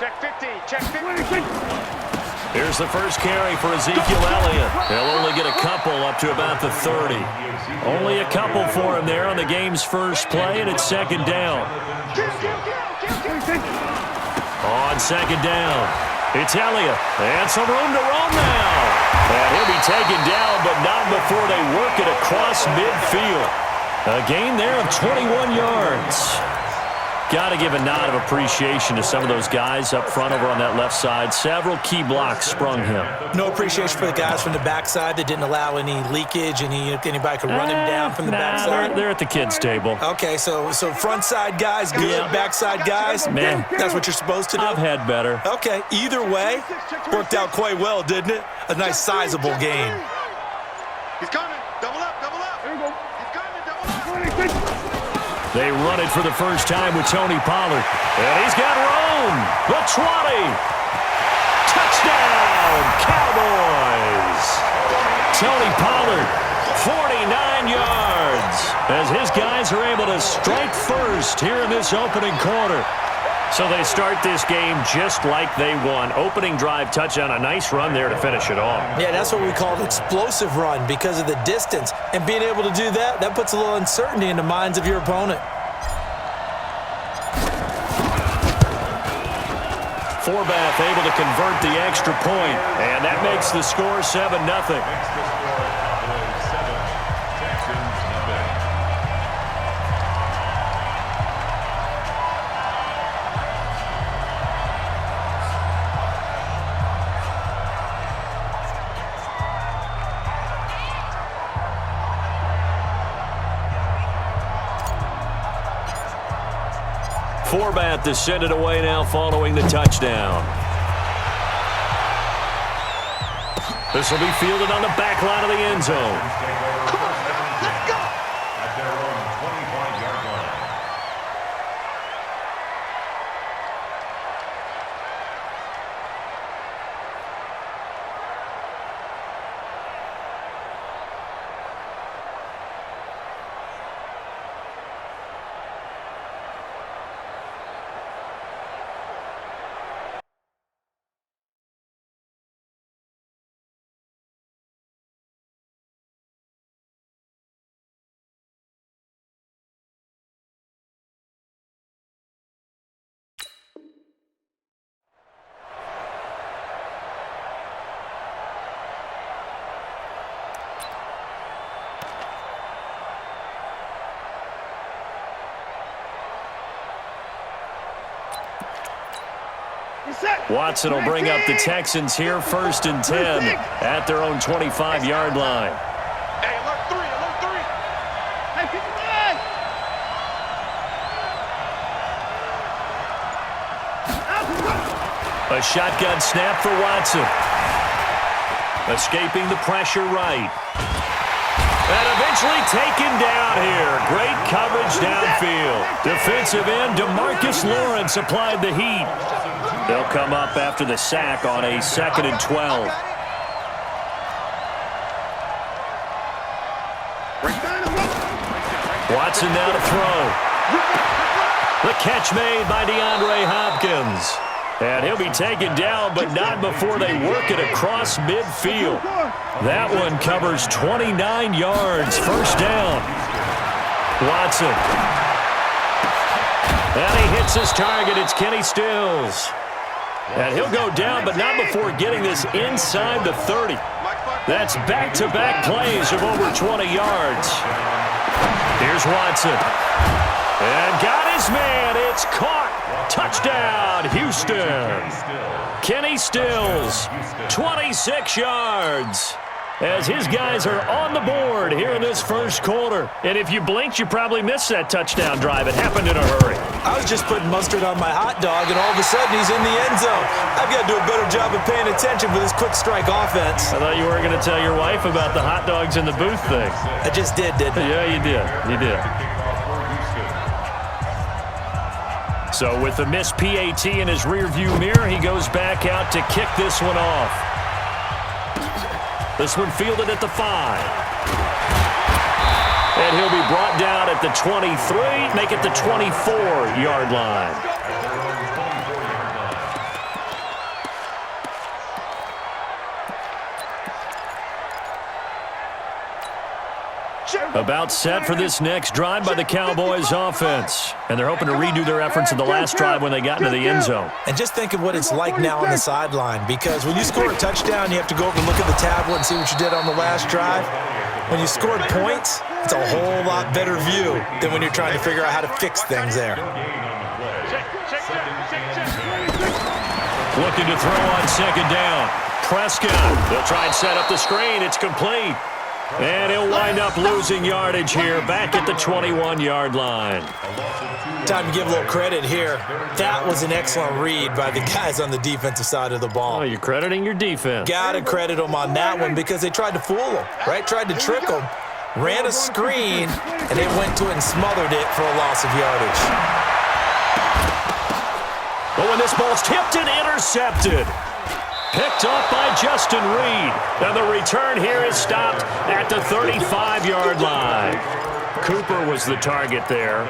Check 50. Check 50. Here's the first carry for Ezekiel Elliott. He'll only get a couple up to about the 30. Only a couple for him there on the game's first play, and it's second down. On second down, it's Elliott. And some room to roam now. And he'll be taken down, but not before they work it across midfield. A gain there of 21 yards. Got to give a nod of appreciation to some of those guys up front over on that left side. Several key blocks sprung him. No appreciation for the guys from the backside that didn't allow any leakage, anybody could run him down from the backside. They're at the kids' table. Okay, so front side guys good, yeah. Backside guys, man, that's what you're supposed to do? I've had better. Okay, either way, worked out quite well, didn't it? A nice sizable game. He's coming. Double up, double up. There you go. He's coming, double up. They run it for the first time with Tony Pollard. And he's got room. The 20. Touchdown, Cowboys. Tony Pollard, 49 yards. As his guys are able to strike first here in this opening quarter. So they start this game just like they won. Opening drive touchdown, a nice run there to finish it off. Yeah, that's what we call an explosive run because of the distance. And being able to do that, that puts a little uncertainty in the minds of your opponent. Forbath able to convert the extra point, and that makes the score 7-0. Forbath is sent it away now following the touchdown. This will be fielded on the back line of the end zone. Watson will bring up the Texans here, 1st and 10 at their own 25-yard line. Hey, alert 3, alert 3. Hey, pick it back. A shotgun snap for Watson. Escaping the pressure right. And eventually taken down here. Great coverage downfield. Defensive end DeMarcus Lawrence applied the heat. They'll come up after the sack on a 2nd and 12. Watson now to throw. The catch made by DeAndre Hopkins. And he'll be taken down, but not before they work it across midfield. That one covers 29 yards. 1st down. Watson. And he hits his target. It's Kenny Stills. And he'll go down, but not before getting this inside the 30. That's back-to-back plays of over 20 yards. Here's Watson. And got his man. It's caught. Touchdown, Houston. Kenny Stills, 26 yards. As his guys are on the board here in this first quarter. And if you blinked, you probably missed that touchdown drive. It happened in a hurry. I was just putting mustard on my hot dog, and all of a sudden he's in the end zone. I've got to do a better job of paying attention for this quick strike offense. I thought you were going to tell your wife about the hot dogs in the booth thing. I just did, didn't I? Yeah, you did. You did. So with the missed PAT in his rearview mirror, he goes back out to kick this one off. This one fielded at the 5. And he'll be brought down at the 23, make it the 24-yard line. About set for this next drive by the Cowboys offense. And they're hoping to redo their efforts in the last drive when they got into the end zone. And just think of what it's like now on the sideline, because when you score a touchdown, you have to go over and look at the tablet and see what you did on the last drive. When you scored points, it's a whole lot better view than when you're trying to figure out how to fix things there. Looking to throw on second down. Prescott, they'll try and set up the screen. It's complete. And he'll wind up losing yardage here back at the 21-yard line. Time to give a little credit here. That was an excellent read by the guys on the defensive side of the ball. Oh, you're crediting your defense. Got to credit them on that one because they tried to fool them, right? Tried to trick them, ran a screen, and they went to it and smothered it for a loss of yardage. But when this ball's tipped and intercepted. Picked up by Justin Reed. And the return here is stopped at the 35-yard line. Cooper was the target there.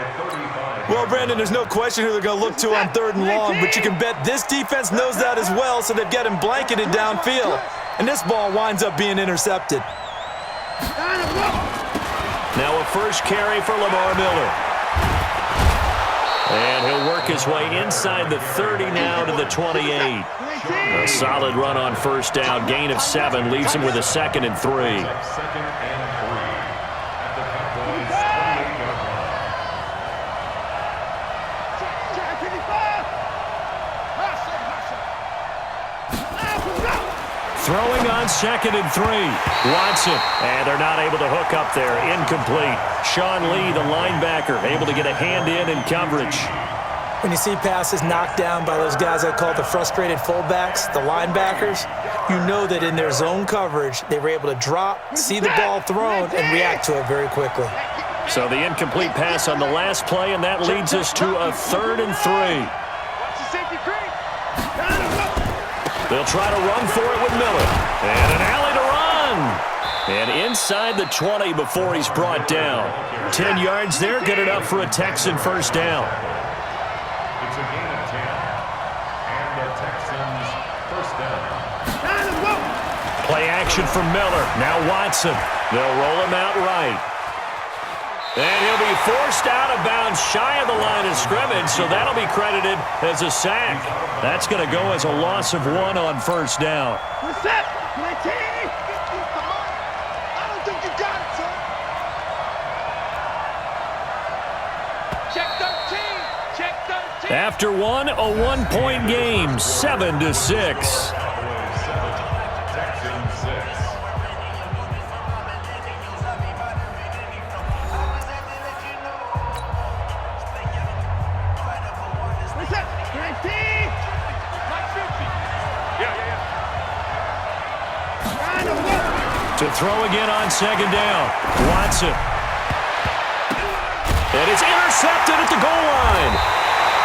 Well, Brandon, there's no question who they're going to look to on 3rd and long, but you can bet this defense knows that as well, so they've got him blanketed downfield. And this ball winds up being intercepted. Now a first carry for Lamar Miller. And he'll work his way inside the 30 now to the 28. A solid run on first down. Gain of 7 leaves him with a 2nd and 3. Throwing on 2nd and 3. Watson. And they're not able to hook up there. Incomplete. Sean Lee, the linebacker, able to get a hand in coverage. When you see passes knocked down by those guys I call the frustrated fullbacks, the linebackers, you know that in their zone coverage, they were able to drop, see the ball thrown, and react to it very quickly. So the incomplete pass on the last play, and that leads us to a 3rd and 3. They'll try to run for it with Miller. And an alley to run. And inside the 20 before he's brought down. 10 yards there, good enough for a Texan first down. It's a gain of 10, and the Texans first down. Play action for Miller. Now Watson. They'll roll him out right. And he'll be forced out of bounds shy of the line of scrimmage, so that'll be credited as a sack. That's going to go as a loss of 1 on first down. What's that? 19? I don't think you got it, son. Check 13. Check 13. After one, a 1-point game, 7-6. To throw again on second down. Watson. And it's intercepted at the goal line.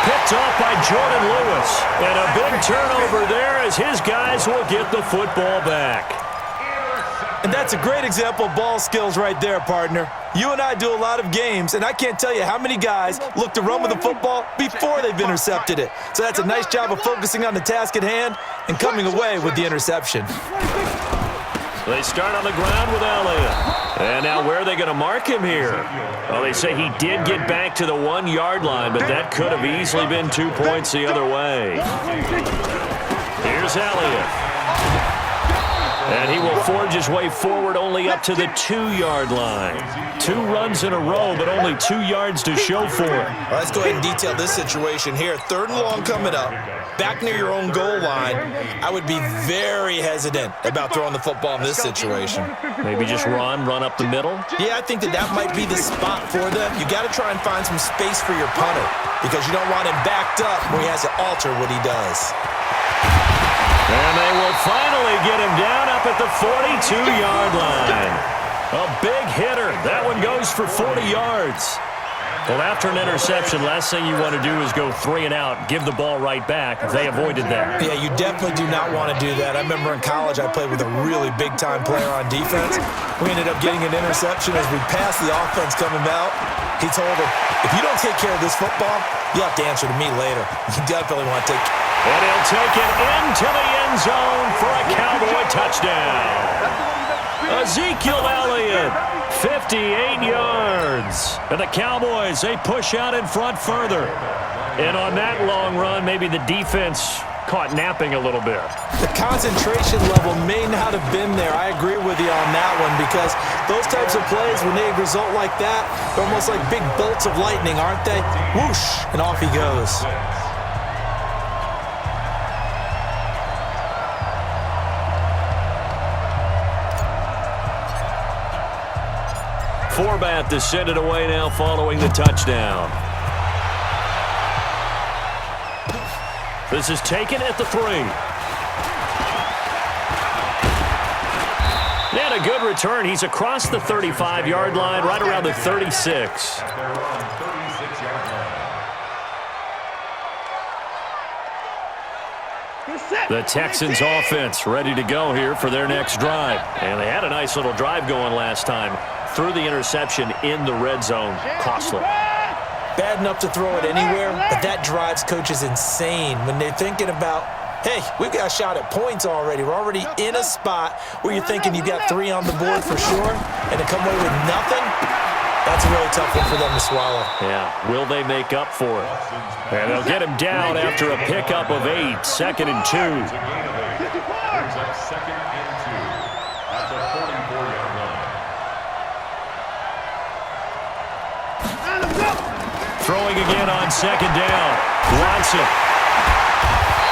Picked off by Jordan Lewis. And a big turnover there as his guys will get the football back. And that's a great example of ball skills right there, partner. You and I do a lot of games, and I can't tell you how many guys look to run with the football before they've intercepted it. So that's a nice job of focusing on the task at hand and coming away with the interception. They start on the ground with Elliott. And now where are they going to mark him here? Well, they say he did get back to the 1-yard line, but that could have easily been 2 points the other way. Here's Elliott. And he will forge his way forward only up to the 2-yard line. 2 runs in a row, but only 2 yards to show for it. Well, let's go ahead and detail this situation here. 3rd and long coming up. Back near your own goal line. I would be very hesitant about throwing the football in this situation. Maybe just run up the middle? Yeah, I think that might be the spot for them. You got to try and find some space for your punter because you don't want him backed up where he has to alter what he does. And they will finally get him down up at the 42-yard line. A big hitter. That one goes for 40 yards. Well, after an interception, last thing you want to do is go 3 and out, give the ball right back. They avoided that. Yeah, you definitely do not want to do that. I remember in college I played with a really big-time player on defense. We ended up getting an interception as we passed the offense coming out. He told him, if you don't take care of this football, you have to answer to me later. You definitely want to take care. And he'll take it into the end zone for a Cowboy touchdown. Ezekiel Elliott, 58 yards. And the Cowboys, they push out in front further. And on that long run, maybe the defense caught napping a little bit. The concentration level may not have been there. I agree with you on that one, because those types of plays, when they result like that, they're almost like big bolts of lightning, aren't they? Whoosh, and off he goes. Forbath to send it away now following the touchdown. This is taken at the 3. And a good return. He's across the 35-yard line, right around the 36. The Texans offense ready to go here for their next drive. And they had a nice little drive going last time. Threw the interception in the red zone. Costly. Bad enough to throw it anywhere, but that drives coaches insane when they're thinking about, hey, we've got a shot at points already. We're already in a spot where you're thinking you got 3 on the board for sure, and to come away with nothing, that's a really tough one for them to swallow. Yeah, will they make up for it? And they'll get him down after a pickup of 8, 2nd and 2. Second and 2 at the 44-yard line. Throwing again on 2nd down. Watson.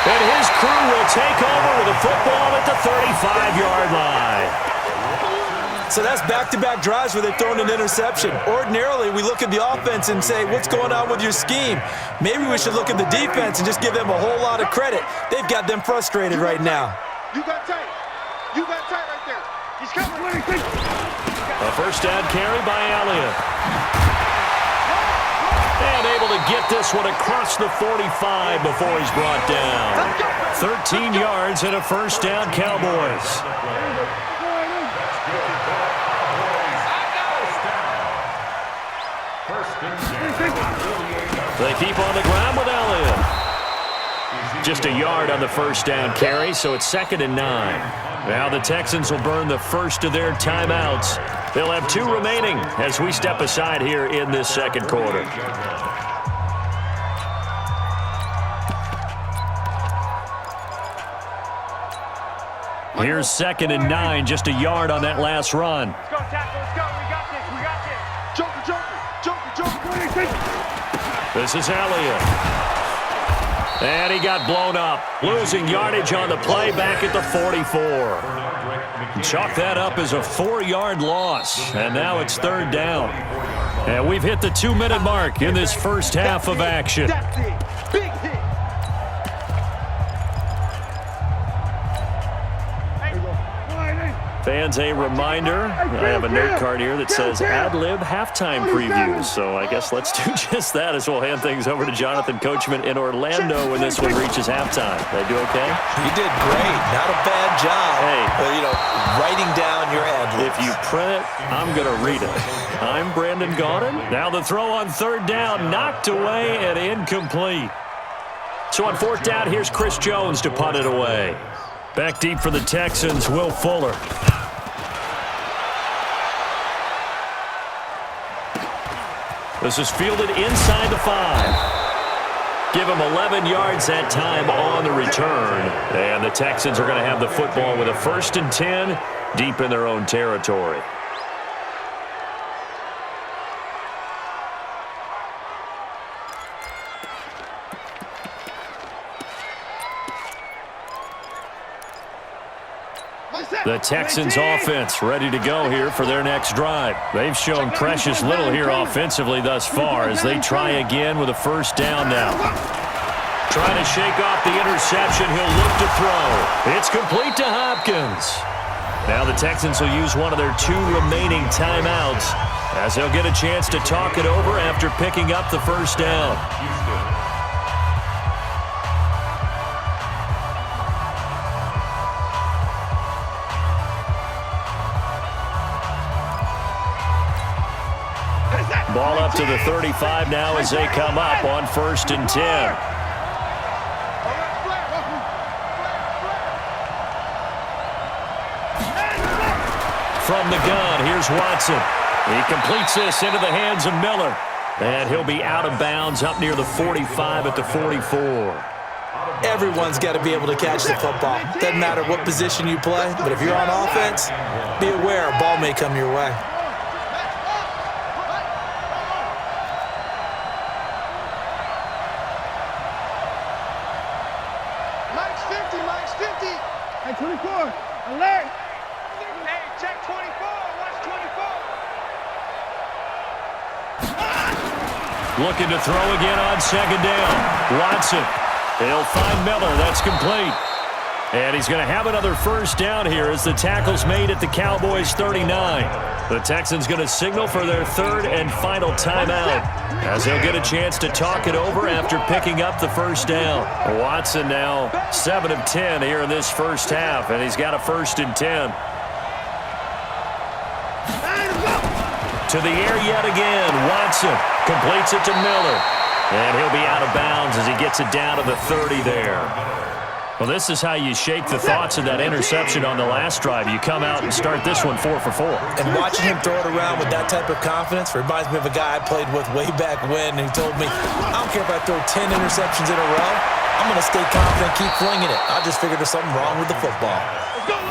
And his crew will take over with a football at the 35-yard line. So that's back-to-back drives where they're throwing an interception. Ordinarily, we look at the offense and say, what's going on with your scheme? Maybe we should look at the defense and just give them a whole lot of credit. They've got them frustrated right now. You got tight. You got tight right there. He's coming. A first down carry by Elliott. And able to get this one across the 45 before he's brought down. 13 yards and a first down, Cowboys. They keep on the ground with Elliott. Just a yard on the first down carry, so it's 2nd and 9. Now the Texans will burn the first of their timeouts. They'll have 2 remaining as we step aside here in this second quarter. Here's 2nd and 9, just a yard on that last run. Let's go, tackle. Let's go. We got this. We got this. Joker. This is Elliott. And he got blown up. Losing yardage on the play back at the 44. Chalk that up as a 4-yard loss. And now it's 3rd down. And we've hit the 2-minute mark in this first half of action. That's it. Big hit. Fans, a reminder, I have a note card here that says ad-lib halftime previews. So I guess let's do just that as we'll hand things over to Jonathan Coachman in Orlando when this one reaches halftime. They do okay? You did great. Not a bad job. Hey. But, writing down your ad-libs. If you print it, I'm going to read it. I'm Brandon Gaudin. Now the throw on 3rd down, knocked away and incomplete. So on 4th down, here's Chris Jones to punt it away. Back deep for the Texans, Will Fuller. This is fielded inside the 5. Give him 11 yards that time on the return. And the Texans are going to have the football with a 1st and 10 deep in their own territory. The Texans offense ready to go here for their next drive. They've shown precious little here offensively thus far as they try again with a 1st down now. Trying to shake off the interception. He'll look to throw. It's complete to Hopkins. Now the Texans will use one of their 2 remaining timeouts as they'll get a chance to talk it over after picking up the 1st down. Ball up to the 35 now as they come up on 1st and 10. from the gun. Here's Watson. He completes this into the hands of Miller. And he'll be out of bounds up near the 45 at the 44. Everyone's got to be able to catch the football. Doesn't matter what position you play, but if you're on offense, be aware a ball may come your way. Mike's 50, Mike's 50. Hey, 24, alert. Hey, check 24, watch 24. Looking to throw again on second down. Watson. He'll find Miller. That's complete. And he's going to have another first down here as the tackle's made at the Cowboys 39. The Texans going to signal for their third and final timeout as they'll get a chance to talk it over after picking up the first down. Watson now 7 of 10 here in this first half, and he's got a 1st and 10. To the air yet again. Watson completes it to Miller. And he'll be out of bounds as he gets it down to the 30 there. Well, this is how you shake the thoughts of that interception on the last drive. You come out and start this one 4 for 4. And watching him throw it around with that type of confidence reminds me of a guy I played with way back when, and he told me, I don't care if I throw 10 interceptions in a row. I'm going to stay confident, keep flinging it. I just figured there's something wrong with the football.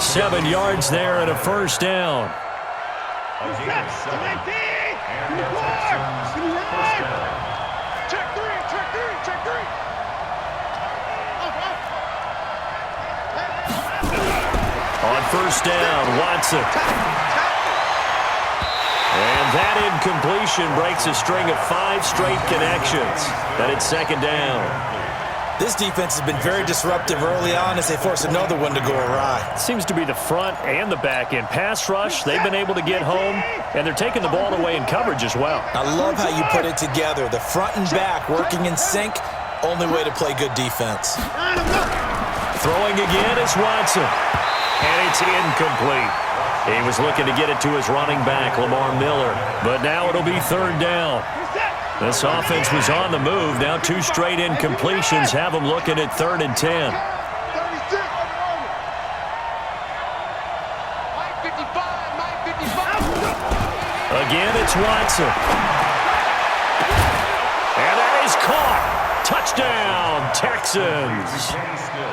7 yards there and a first down. A gain of 7. And the Texans first down. Check 3, check 3, check 3. On first down, Watson. And that incompletion breaks a string of 5 straight connections. Then it's second down. This defense has been very disruptive early on as they force another one to go awry. Seems to be the front and the back end. Pass rush, they've been able to get home, and they're taking the ball away in coverage as well. I love how you put it together. The front and back working in sync, only way to play good defense. Throwing again is Watson. And it's incomplete. He was looking to get it to his running back, Lamar Miller. But now it'll be third down. This offense was on the move. Now 2 straight incompletions have them looking at 3rd and 10. Again, it's Watson. And that is caught. Touchdown, Texans.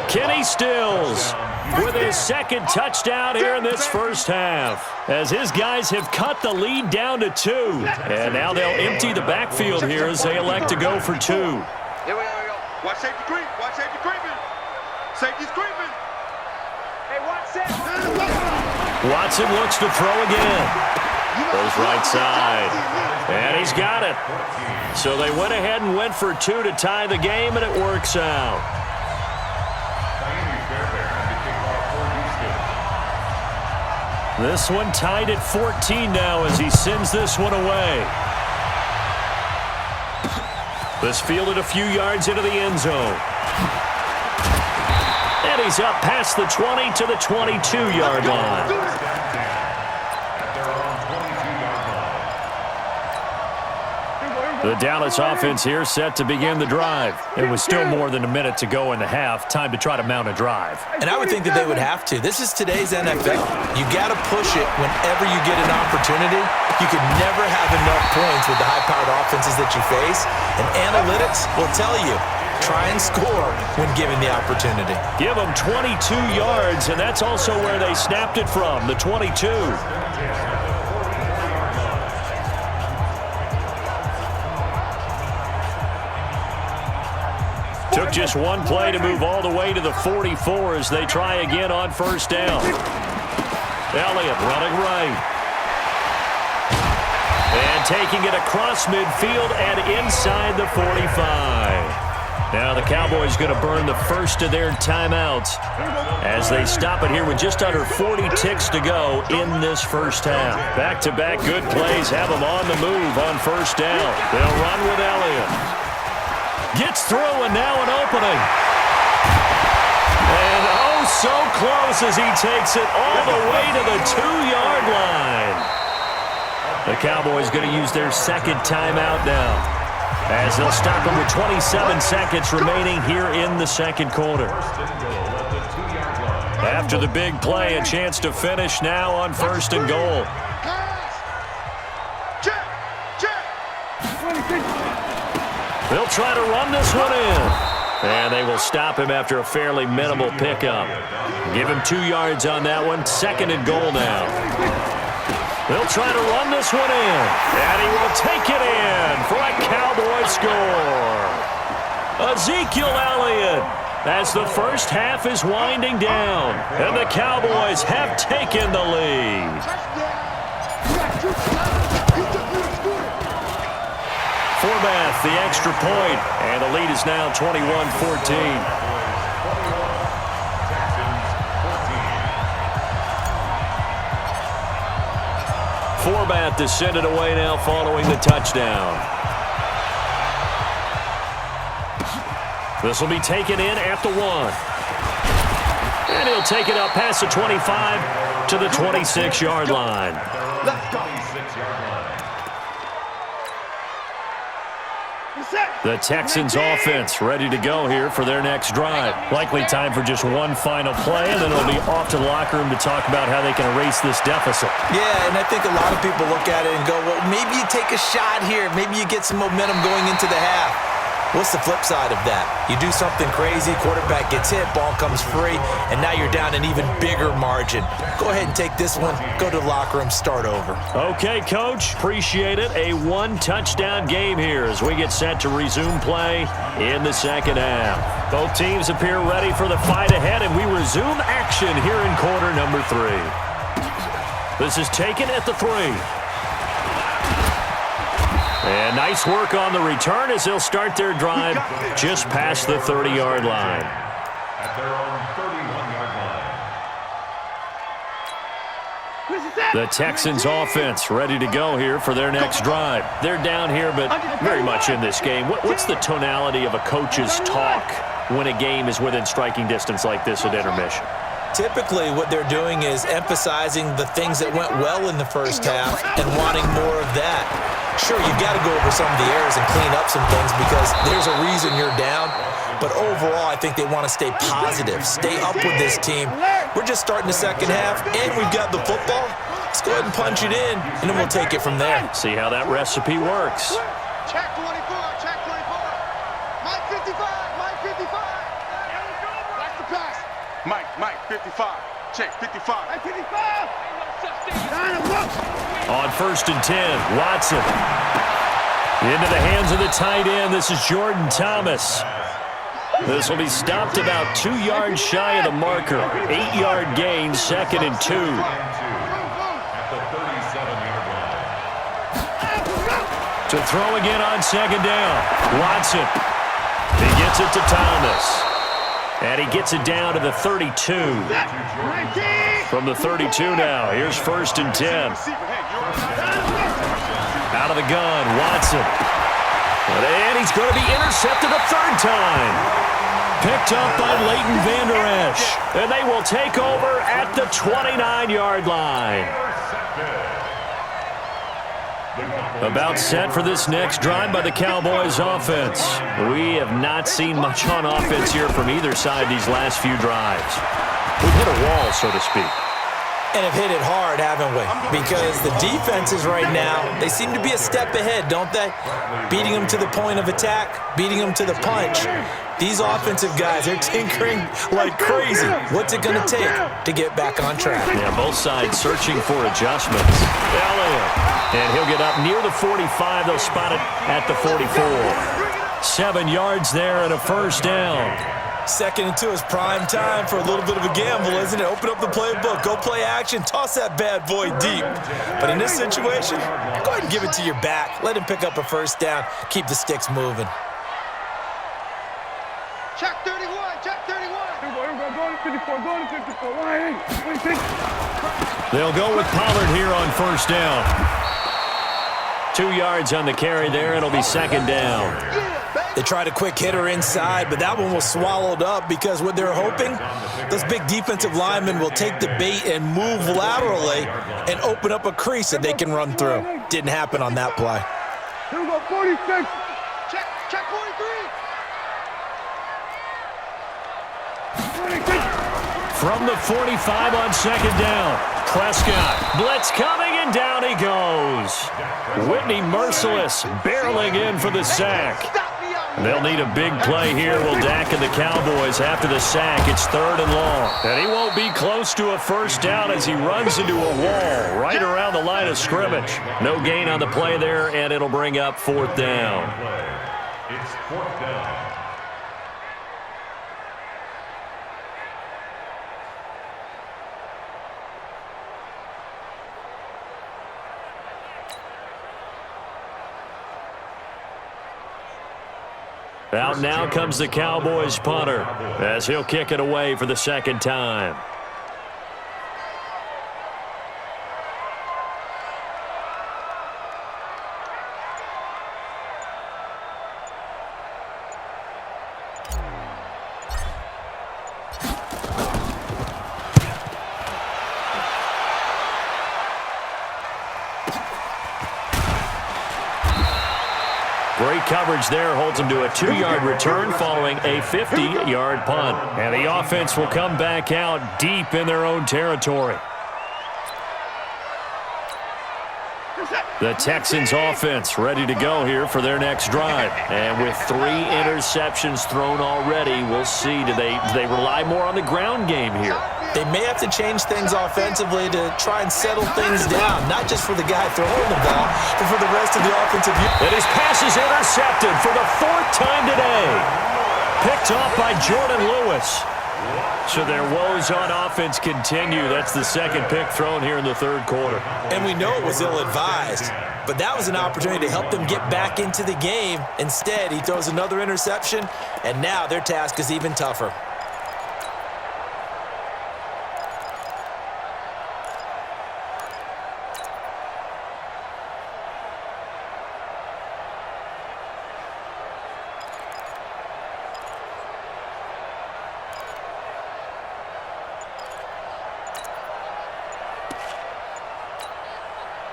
Kenny Stills with his 2nd touchdown here in this first half, as his guys have cut the lead down to 2. And now they'll empty the backfield here as they elect to go for 2. Here we go. Watch safety creep. Watch safety creeping. Safety's creeping. Hey, Watson. Watson looks to throw again. Goes right side. And he's got it. So they went ahead and went for 2 to tie the game, and it works out. This one tied at 14 now as he sends this one away. This fielded a few yards into the end zone. And he's up past the 20 to the 22-yard line. The Dallas offense here set to begin the drive. It was still more than a minute to go in the half. Time to try to mount a drive. And I would think that they would have to. This is today's NFL. You got to push it whenever you get an opportunity. You could never have enough points with the high-powered offenses that you face. And analytics will tell you, try and score when given the opportunity. Give them 22 yards, and that's also where they snapped it from, the 22. Took just one play to move all the way to the 44 as they try again on first down. Elliott running right. And taking it across midfield and inside the 45. Now the Cowboys going to burn the first of their timeouts as they stop it here with just under 40 ticks to go in this first half. Back-to-back good plays have them on the move on first down. They'll run with Elliott. Gets through, and now an opening. And oh, so close as he takes it all the way to the 2-yard line. The Cowboys going to use their 2nd timeout now, as they'll stop him with 27 seconds remaining here in the 2nd quarter. After the big play, a chance to finish now on 1st and goal. They'll try to run this one in. And they will stop him after a fairly minimal pickup. Give him 2 yards on that one. 2nd and goal now. They'll try to run this one in. And he will take it in for a Cowboy score. Ezekiel Elliott, as the first half is winding down. And the Cowboys have taken the lead. Forbath, the extra point, and the lead is now 21-14. Forbath descended away now following the touchdown. This will be taken in at the 1. And he'll take it up past the 25 to the 26-yard line. The Texans offense ready to go here for their next drive. Likely time for just one final play, and then it'll be off to the locker room to talk about how they can erase this deficit. Yeah, and I think a lot of people look at it and go, well, maybe you take a shot here. Maybe you get some momentum going into the half. What's the flip side of that? You do something crazy, quarterback gets hit, ball comes free, and now you're down an even bigger margin. Go ahead and take this one, go to the locker room, start over. Okay, Coach, appreciate it. A 1-touchdown game here as we get set to resume play in the second half. Both teams appear ready for the fight ahead, and we resume action here in quarter number 3. This is taken at the 3. And nice work on the return as they'll start their drive just past the 30-yard line. At their own 31-yard line. The Texans offense ready to go here for their next drive. They're down here, but very much in this game. What's the tonality of a coach's talk when a game is within striking distance like this at intermission? Typically, what they're doing is emphasizing the things that went well in the first half and wanting more of that. Sure, you've got to go over some of the errors and clean up some things because there's a reason you're down. But overall, I think they want to stay positive, stay up with this team. We're just starting the second half, and we've got the football. Let's go ahead and punch it in, and then we'll take it from there. See how that recipe works. Check 24, check 24. Mike 55, Mike 55. That's the pass. Mike 55. Check 55. Mike 55. On 1st and 10, Watson. Into the hands of the tight end. This is Jordan Thomas. This will be stopped about 2 yards shy of the marker. 8-yard gain, 2nd and 2. At the 37-yard line. To throw again on 2nd down. Watson. He gets it to Thomas. And he gets it down to the 32. From the 32 now, here's 1st and 10. Out of the gun, Watson. And he's going to be intercepted a 3rd time. Picked up by Leighton Vander Esch. And they will take over at the 29-yard line. About set for this next drive by the Cowboys offense. We have not seen much on offense here from either side these last few drives. We've hit a wall, so to speak. And have hit it hard, haven't we? Because the defenses right now, they seem to be a step ahead, don't they? Beating them to the point of attack, beating them to the punch. These offensive guys, they're tinkering like crazy. What's it going to take to get back on track? Yeah, both sides searching for adjustments. Elliott. And he'll get up near the 45. They'll spot it at the 44. 7 yards there and a 1st down. 2nd and 2 is prime time for a little bit of a gamble, isn't it? Open up the playbook, go play action, toss that bad boy deep. But in this situation, go ahead and give it to your back. Let him pick up a 1st down. Keep the sticks moving. Check 31, check 31. Go to 54, go to 54. Why? They'll go with Pollard here on 1st down. 2 yards on the carry there. It'll be 2nd down. They tried a quick hitter inside, but that one was swallowed up because what they're hoping, those big defensive linemen will take the bait and move laterally and open up a crease that they can run through. Didn't happen on that play. Here we go, 46. Check 43. from the 45 on second down. Prescott, blitz coming, and down he goes. Whitney Merciless barreling in for the sack. They'll need a big play here, will Dak and the Cowboys. After the sack, it's 3rd and long. And he won't be close to a first down as he runs into a wall right around the line of scrimmage. No gain on the play there, and it'll bring up 4th down. It's 4th down. Out now comes the Cowboys punter as he'll kick it away for the 2nd time. Great coverage there, holds him to a 2-yard return following a 50-yard punt. And the offense will come back out deep in their own territory. The Texans offense ready to go here for their next drive. And with 3 interceptions thrown already, we'll see, do they rely more on the ground game here? They may have to change things offensively to try and settle things down, not just for the guy throwing the ball, but for the rest of the offensive unit. And his pass is intercepted for the 4th time today. Picked off by Jordan Lewis. So their woes on offense continue. That's the 2nd pick thrown here in the 3rd quarter. And we know it was ill-advised, but that was an opportunity to help them get back into the game. Instead, he throws another interception, and now their task is even tougher.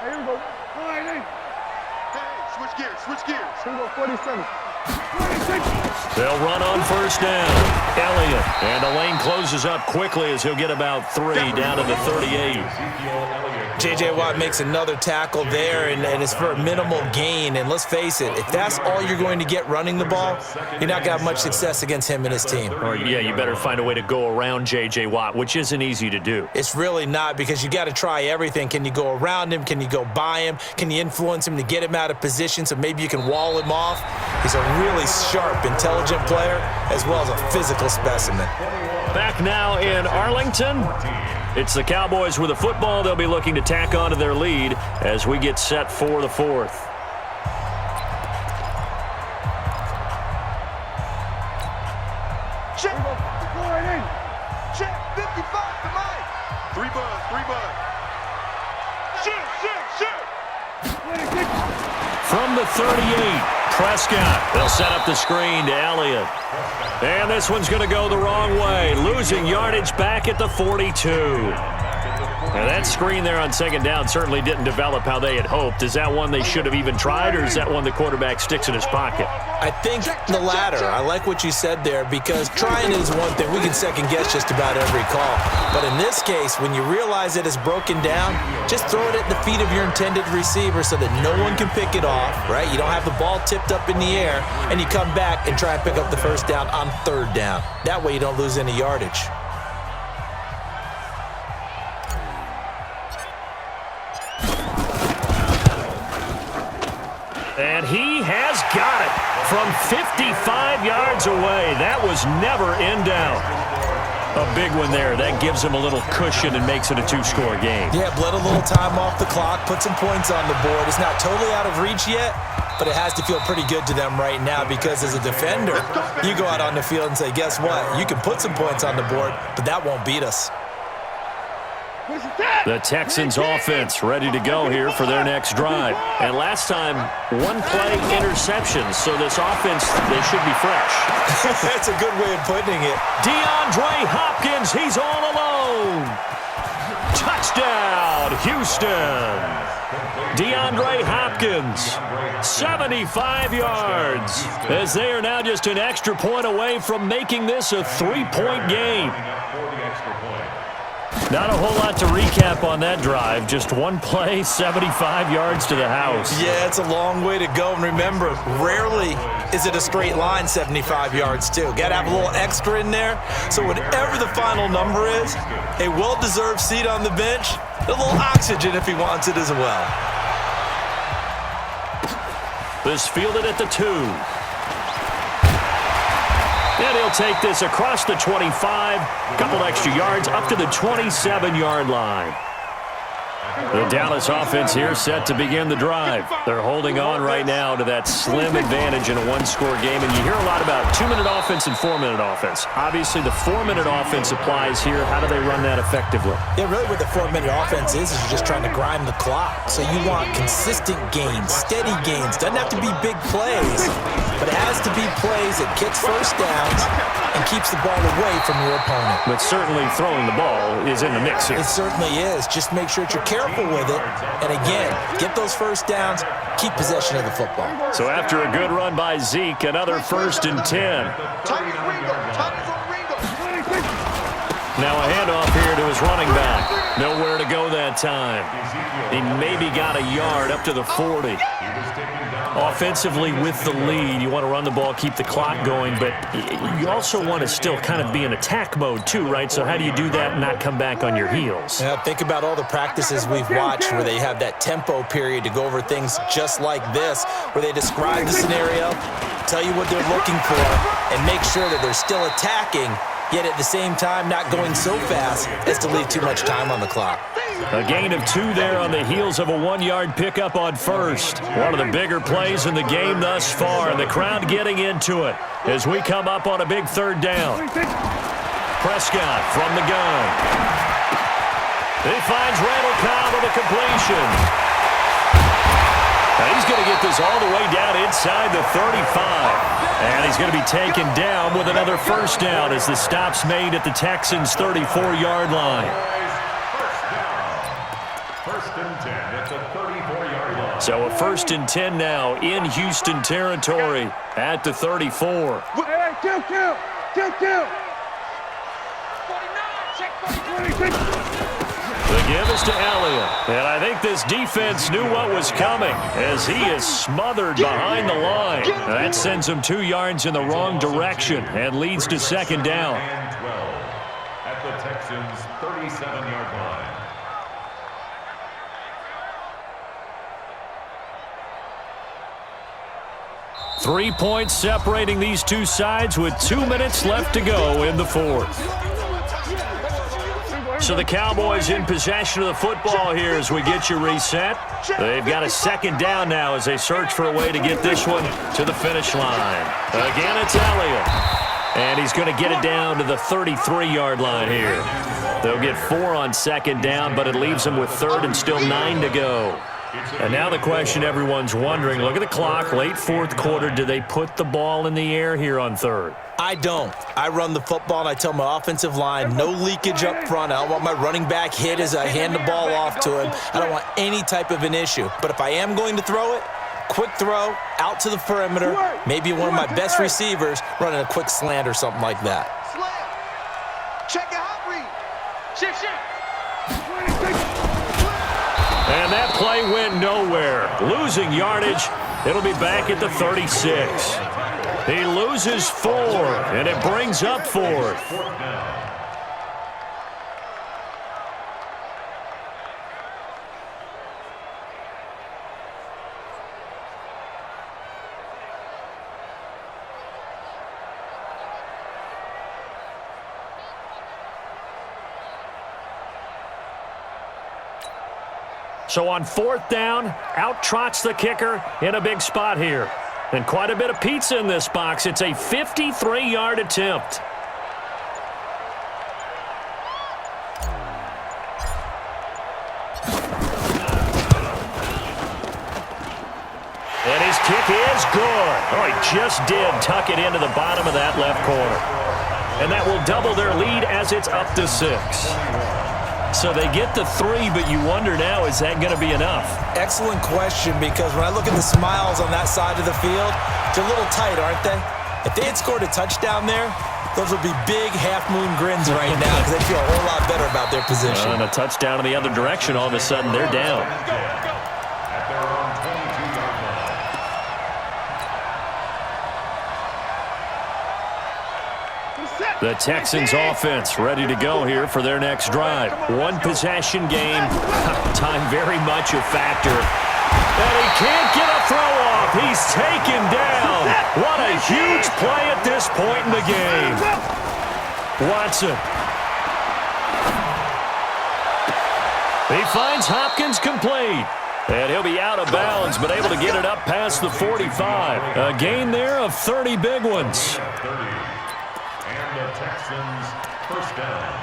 Here we go. Hey, Switch gears. here we go, 47. 26. They'll run on first down. Elliott. And the lane closes up quickly as he'll get about 3 down to the 38. J.J. Watt makes another tackle there, and it's for a minimal gain. And let's face it, if that's all you're going to get running the ball, you're not going to have much success against him and his team. Or, yeah, you better find a way to go around J.J. Watt, which isn't easy to do. It's really not, because you got to try everything. Can you go around him? Can you go by him? Can you influence him to get him out of position so maybe you can wall him off? He's a really sharp, intelligent player, as well as a physical specimen. Back now in Arlington. It's the Cowboys with the football. They'll be looking to tack on to their lead as we get set for the 4th. Check. Check. 55 to Mike. 3 bud. Shoot. From the 38, Prescott. They'll set up the screen to Elliott. And this one's going to go the wrong way, losing yardage back at the 42. Now that screen there on 2nd down certainly didn't develop how they had hoped. Is that one they should have even tried, or is that one the quarterback sticks in his pocket? I think the latter. I like what you said there, because trying is one thing. We can second-guess just about every call. But in this case, when you realize it is broken down, just throw it at the feet of your intended receiver so that no one can pick it off, right? You don't have the ball tipped up in the air, and you come back and try and pick up the first down on 3rd down. That way you don't lose any yardage. And he has got it from 55 yards away. That was never in doubt. A big one there. That gives him a little cushion and makes it a 2-score game. Yeah, bled a little time off the clock, put some points on the board. It's not totally out of reach yet, but it has to feel pretty good to them right now, because as a defender, you go out on the field and say, guess what? You can put some points on the board, but that won't beat us. The Texans offense ready to go here for their next drive. And last time, 1-play interceptions, so this offense, they should be fresh. That's a good way of putting it. DeAndre Hopkins, he's all alone. Touchdown, Houston. DeAndre Hopkins, 75 yards, as they are now just an extra point away from making this a 3-point game. Not a whole lot to recap on that drive. Just one play, 75 yards to the house. Yeah, it's a long way to go. And remember, rarely is it a straight line 75 yards, too. Got to have a little extra in there. So whatever the final number is, a well-deserved seat on the bench, a little oxygen if he wants it as well. This fielded at the 2. And he'll take this across the 25, couple extra yards up to the 27-yard line. The Dallas offense here set to begin the drive. They're holding on right now to that slim advantage in a one-score game. And you hear a lot about 2-minute offense and 4-minute offense. Obviously, the 4-minute offense applies here. How do they run that effectively? Yeah, really what the 4-minute offense is you're just trying to grind the clock. So you want consistent gains, steady gains. Doesn't have to be big plays, but it has to be plays that gets first downs and keeps the ball away from your opponent. But certainly throwing the ball is in the mix here. It certainly is. Just make sure that you're careful with it. And again, get those first downs, keep possession of the football. So after a good run by Zeke, another 1st and 10. Now a handoff here to his running back. Nowhere to go that time. He maybe got a yard up to the 40. Offensively with the lead, you want to run the ball, keep the clock going, but you also want to still kind of be in attack mode too, right? So how do you do that and not come back on your heels? Yeah, think about all the practices we've watched where they have that tempo period to go over things just like this, where they describe the scenario, tell you what they're looking for, and make sure that they're still attacking, yet at the same time not going so fast as to leave too much time on the clock. A gain of 2 there on the heels of a 1-yard pickup on first. One of the bigger plays in the game thus far, and the crowd getting into it as we come up on a big 3rd down. Prescott from the gun. He finds Randall Cobb with a completion. Now he's going to get this all the way down inside the 35. And he's going to be taken down with another 1st down as the stop's made at the Texans' 34-yard line. So a 1st and 10 now in Houston territory at the 34. Hey, kill. The give is to Elliott. And I think this defense knew what was coming as he is smothered behind the line. That sends him 2 yards in the wrong direction and leads to 2nd down. And 12 at the Texans' 37-yard line. Three points separating these two sides with 2 minutes left to go in the 4th. So the Cowboys in possession of the football here as we get you reset. They've got a 2nd down now as they search for a way to get this one to the finish line. Again, it's Elliott. And he's going to get it down to the 33-yard line here. They'll get 4 on 2nd down, but it leaves them with 3rd and still 9 to go. And now the question everyone's wondering, look at the clock, late 4th quarter, do they put the ball in the air here on 3rd? I don't. I run the football, and I tell my offensive line, no leakage up front. I don't want my running back hit as I hand the ball off to him. I don't want any type of an issue. But if I am going to throw it, quick throw, out to the perimeter, maybe one of my best receivers running a quick slant or something like that. Check your hot read. Shift. And that play went nowhere. Losing yardage. It'll be back at the 36. He loses 4, and it brings up 4th. So on 4th down, out trots the kicker in a big spot here. And quite a bit of pizza in this box. It's a 53-yard attempt. And his kick is good. Oh, he just did tuck it into the bottom of that left corner. And that will double their lead as it's up to 6. So they get the 3, but you wonder now, is that going to be enough? Excellent question, because when I look at the smiles on that side of the field, they're a little tight, aren't they? If they had scored a touchdown there, those would be big half-moon grins right now because they feel a whole lot better about their position. And a touchdown in the other direction, all of a sudden they're down. At their own 22-yard line. The Texans offense ready to go here for their next drive. One possession game. Time very much a factor. And he can't get a throw off. He's taken down. What a huge play at this point in the game. Watson. He finds Hopkins complete. And he'll be out of bounds, but able to get it up past the 45. A gain there of 30 big ones. And the Texans first down.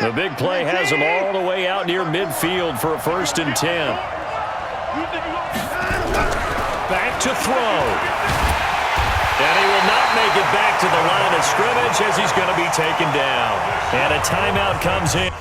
The big play has him all the way out near midfield for a 1st and 10. Back to throw. And he will not make it back to the line of scrimmage as he's going to be taken down. And a timeout comes in.